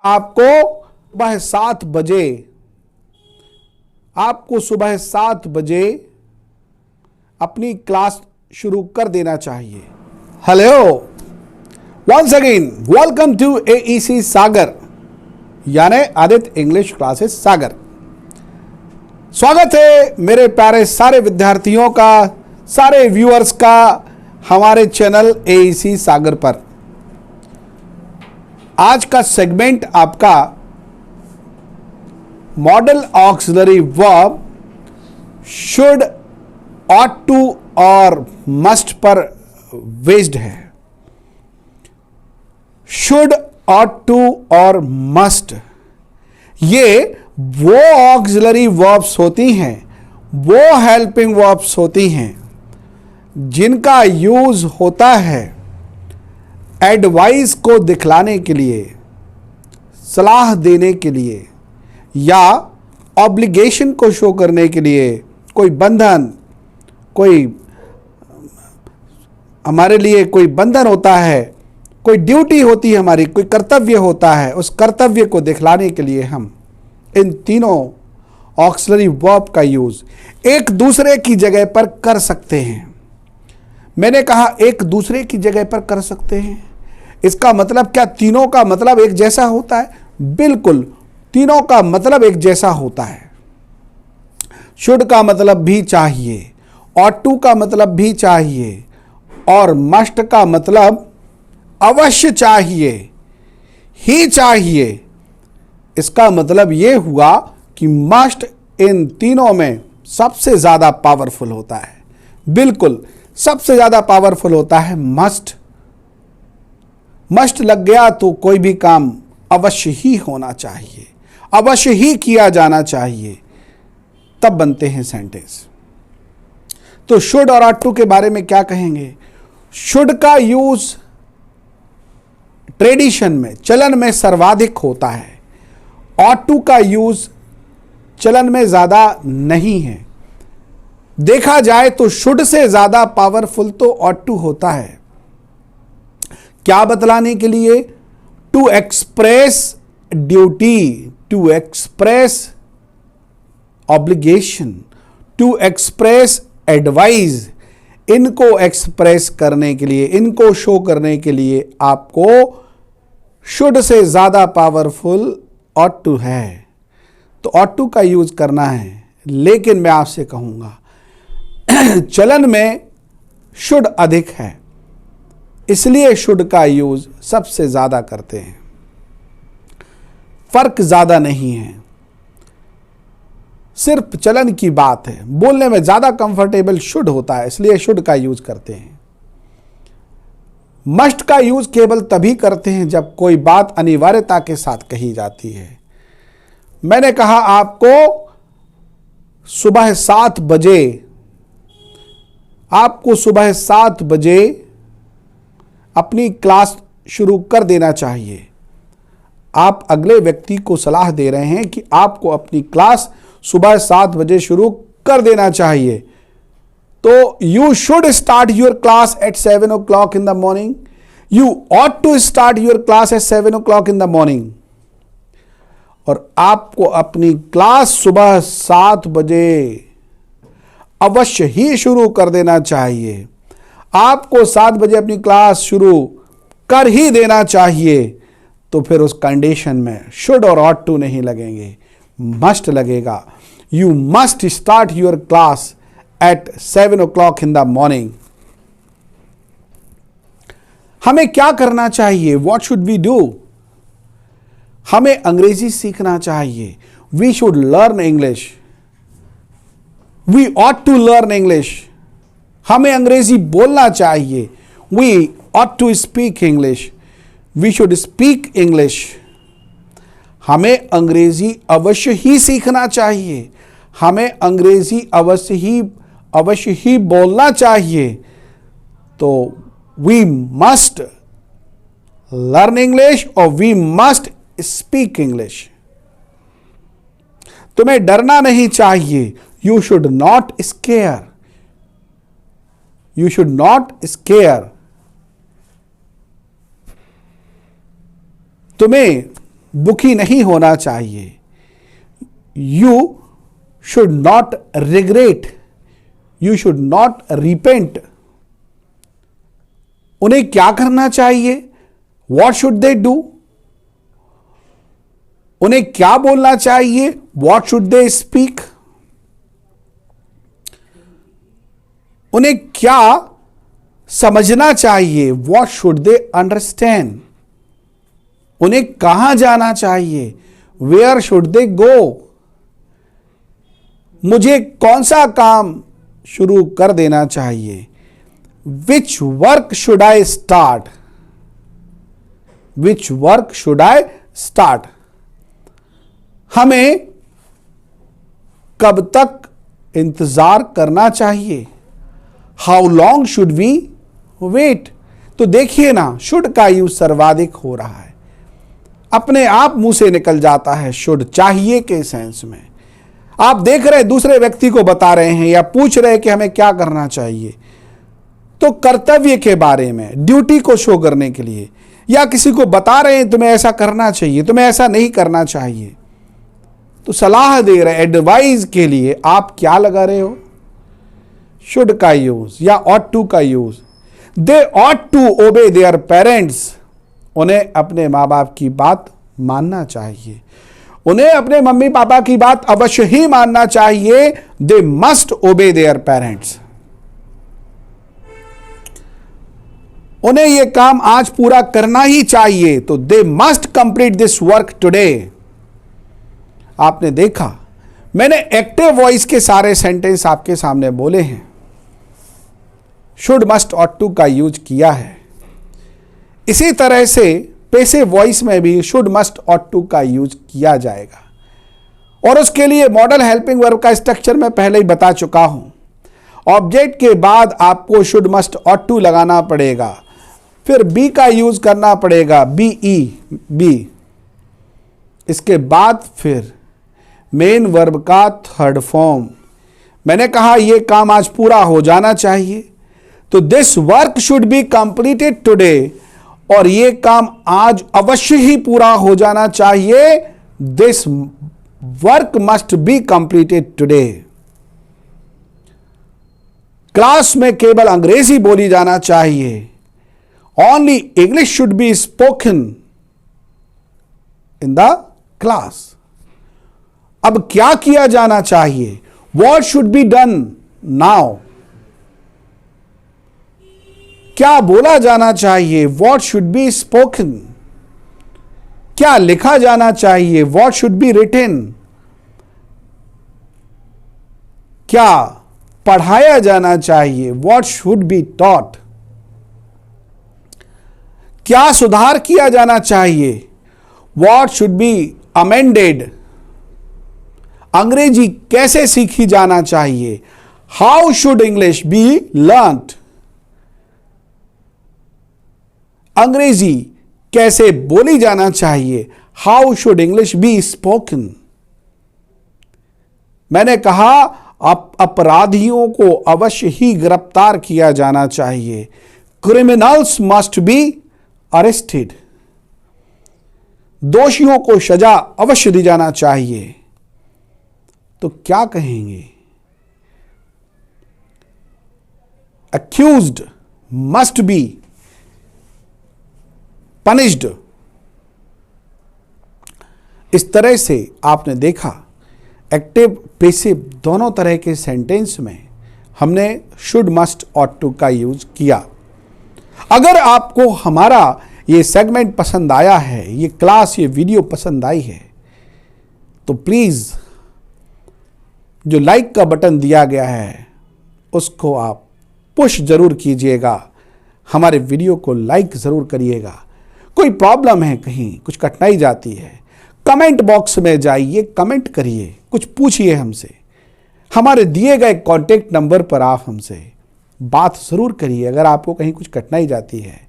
आपको सुबह 7 बजे अपनी क्लास शुरू कर देना चाहिए। Hello, once again welcome to AEC Sagar यानी आदित्य इंग्लिश क्लासेस सागर। स्वागत है मेरे प्यारे सारे विद्यार्थियों का, सारे व्यूअर्स का हमारे चैनल AEC सागर पर। आज का सेगमेंट आपका modal auxiliary verb should, ought to और मस्ट पर बेस्ड है। शुड, ऑट टू और मस्ट ये वो ऑक्सिलरी वर्ब्स होती हैं, वो हेल्पिंग वर्ब्स होती हैं जिनका यूज होता है एडवाइस को दिखलाने के लिए, सलाह देने के लिए या ऑब्लिगेशन को शो करने के लिए। कोई बंधन, कोई हमारे लिए कोई बंधन होता है, कोई ड्यूटी होती है हमारी, कोई कर्तव्य होता है, उस कर्तव्य को दिखलाने के लिए हम इन तीनों ऑक्सिलरी वर्ब का यूज एक दूसरे की जगह पर कर सकते हैं। मैंने कहा एक दूसरे की जगह पर कर सकते हैं, इसका मतलब क्या तीनों का मतलब एक जैसा होता है? बिल्कुल, तीनों का मतलब एक जैसा होता है। शुड का मतलब भी चाहिए, ऑट टू का मतलब भी चाहिए और मस्ट का मतलब अवश्य चाहिए ही चाहिए। इसका मतलब यह हुआ कि मस्ट इन तीनों में सबसे ज्यादा पावरफुल होता है। बिल्कुल, सबसे ज्यादा पावरफुल होता है मस्ट। मस्ट लग गया तो कोई भी काम अवश्य ही होना चाहिए, अवश्य ही किया जाना चाहिए, तब बनते हैं सेंटेंस। तो शुड और ऑट टू के बारे में क्या कहेंगे? शुड का यूज ट्रेडिशन में, चलन में सर्वाधिक होता है। ऑट टू का यूज चलन में ज्यादा नहीं है। देखा जाए तो शुड से ज्यादा पावरफुल तो ऑट टू होता है। क्या बतलाने के लिए? To express duty, to express obligation, to express advice. इनको एक्सप्रेस करने के लिए, इनको शो करने के लिए आपको शुड से ज्यादा पावरफुल ऑट टू है, तो ऑट टू का यूज करना है। लेकिन मैं आपसे कहूंगा चलन में शुड अधिक है, इसलिए शुड का यूज सबसे ज्यादा करते हैं। फर्क ज्यादा नहीं है, सिर्फ चलन की बात है। बोलने में ज्यादा कंफर्टेबल शुड होता है, इसलिए शुड का यूज करते हैं। मस्ट का यूज केवल तभी करते हैं जब कोई बात अनिवार्यता के साथ कही जाती है। मैंने कहा आपको सुबह 7 बजे अपनी क्लास शुरू कर देना चाहिए। आप अगले व्यक्ति को सलाह दे रहे हैं कि आपको अपनी क्लास सुबह 7 बजे शुरू कर देना चाहिए। तो you should start your class at 7 o'clock in the morning. You ought to start your class at 7 o'clock in the morning. और आपको अपनी क्लास सुबह 7 बजे अवश्य ही शुरू कर देना चाहिए। आपको 7 बजे अपनी क्लास शुरू कर ही देना चाहिए। तो फिर उस कंडीशन में शुड और ऑट टू नहीं लगेंगे, मस्ट लगेगा। You must start your class at 7 o'clock in the morning. हमें क्या करना चाहिए? What should we do? हमें अंग्रेजी सीखना चाहिए। We should learn English, we ought to learn English. हमें अंग्रेजी बोलना चाहिए। We ought to speak English, we should speak English. हमें अंग्रेजी अवश्य ही सीखना चाहिए, हमें अंग्रेजी अवश्य ही बोलना चाहिए। तो वी मस्ट लर्न इंग्लिश और वी मस्ट स्पीक इंग्लिश। तुम्हें डरना नहीं चाहिए। You should not scare, you should not scare. तुम्हें दुखी नहीं होना चाहिए। You should not regret, you should not repent. उन्हें क्या करना चाहिए? What should they do? उन्हें क्या बोलना चाहिए? What should they speak? उन्हें क्या समझना चाहिए? What should they understand? उन्हें कहां जाना चाहिए? वेयर शुड दे गो? मुझे कौन सा काम शुरू कर देना चाहिए? Which work should I start? Which work should I start? हमें कब तक इंतजार करना चाहिए? How long should we wait? तो देखिए ना, शुड का यूज सर्वाधिक हो रहा है, अपने आप मुंह से निकल जाता है शुड, चाहिए के सेंस में। आप देख रहे हैं दूसरे व्यक्ति को बता रहे हैं या पूछ रहे हैं कि हमें क्या करना चाहिए, तो कर्तव्य के बारे में, ड्यूटी को शो करने के लिए, या किसी को बता रहे हैं तुम्हें ऐसा करना चाहिए, तुम्हें ऐसा नहीं करना चाहिए, तो सलाह दे रहे, एडवाइस के लिए आप क्या लगा रहे हो? शुड का यूज या ऑट टू का use. They ought to obey their parents. उन्हें अपने माँ बाप की बात मानना चाहिए, उन्हें अपने मम्मी पापा की बात अवश्य ही मानना चाहिए। दे मस्ट ओबे देयर पेरेंट्स। उन्हें यह काम आज पूरा करना ही चाहिए, तो they must complete this work today. आपने देखा, मैंने एक्टिव वॉइस के सारे सेंटेंस आपके सामने बोले हैं, शुड मस्ट ऑट टू का यूज किया है। इसी तरह से पैसिव वॉइस में भी शुड मस्ट ऑट टू का यूज किया जाएगा, और उसके लिए मॉडल हेल्पिंग वर्ब का स्ट्रक्चर मैं पहले ही बता चुका हूं। ऑब्जेक्ट के बाद आपको शुड मस्ट ऑट टू लगाना पड़ेगा, फिर बी का यूज करना पड़ेगा, बी ई बी। इसके बाद फिर मेन वर्ब का थर्ड फॉर्म। मैंने कहा यह काम आज पूरा हो जाना चाहिए, तो this work should be completed today, और यह काम आज अवश्य ही पूरा हो जाना चाहिए। This work must be completed today. Class में केवल अंग्रेजी बोली जाना चाहिए। Only English should be spoken in the class. अब क्या किया जाना चाहिए? What should be done now? क्या बोला जाना चाहिए? What should be spoken. क्या लिखा जाना चाहिए? What should be written. क्या पढ़ाया जाना चाहिए? What should be taught. क्या सुधार किया जाना चाहिए? What should be amended. अंग्रेजी कैसे सीखी जाना चाहिए? How should English be learned. अंग्रेजी कैसे बोली जाना चाहिए? How should English be spoken. मैंने कहा अपराधियों को अवश्य ही गिरफ्तार किया जाना चाहिए। Criminals must be arrested. दोषियों को सजा अवश्य दी जाना चाहिए। तो क्या कहेंगे? accused must be punished। इस तरह से आपने देखा एक्टिव पैसिव दोनों तरह के सेंटेंस में हमने शुड मस्ट ऑट टू का यूज किया। अगर आपको हमारा ये सेगमेंट पसंद आया है, ये क्लास, ये वीडियो पसंद आई है, तो प्लीज़ जो लाइक का बटन दिया गया है उसको आप पुश जरूर कीजिएगा, हमारे वीडियो को लाइक ज़रूर करिएगा। कोई प्रॉब्लम है, कहीं कुछ कठिनाई जाती है, कमेंट बॉक्स में जाइए, कमेंट करिए, कुछ पूछिए हमसे। हमारे दिए गए कॉन्टेक्ट नंबर पर आप हमसे बात ज़रूर करिए अगर आपको कहीं कुछ कठिनाई जाती है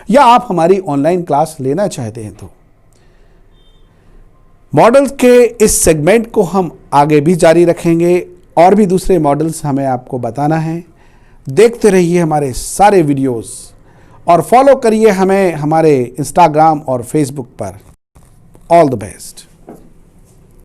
या आप हमारी ऑनलाइन क्लास लेना चाहते हैं। तो मॉडल्स के इस सेगमेंट को हम आगे भी जारी रखेंगे और भी दूसरे मॉडल्स हमें आपको बताना है। देखते रहिए हमारे सारे वीडियोस और फॉलो करिए हमें हमारे इंस्टाग्राम और फेसबुक पर। All the best.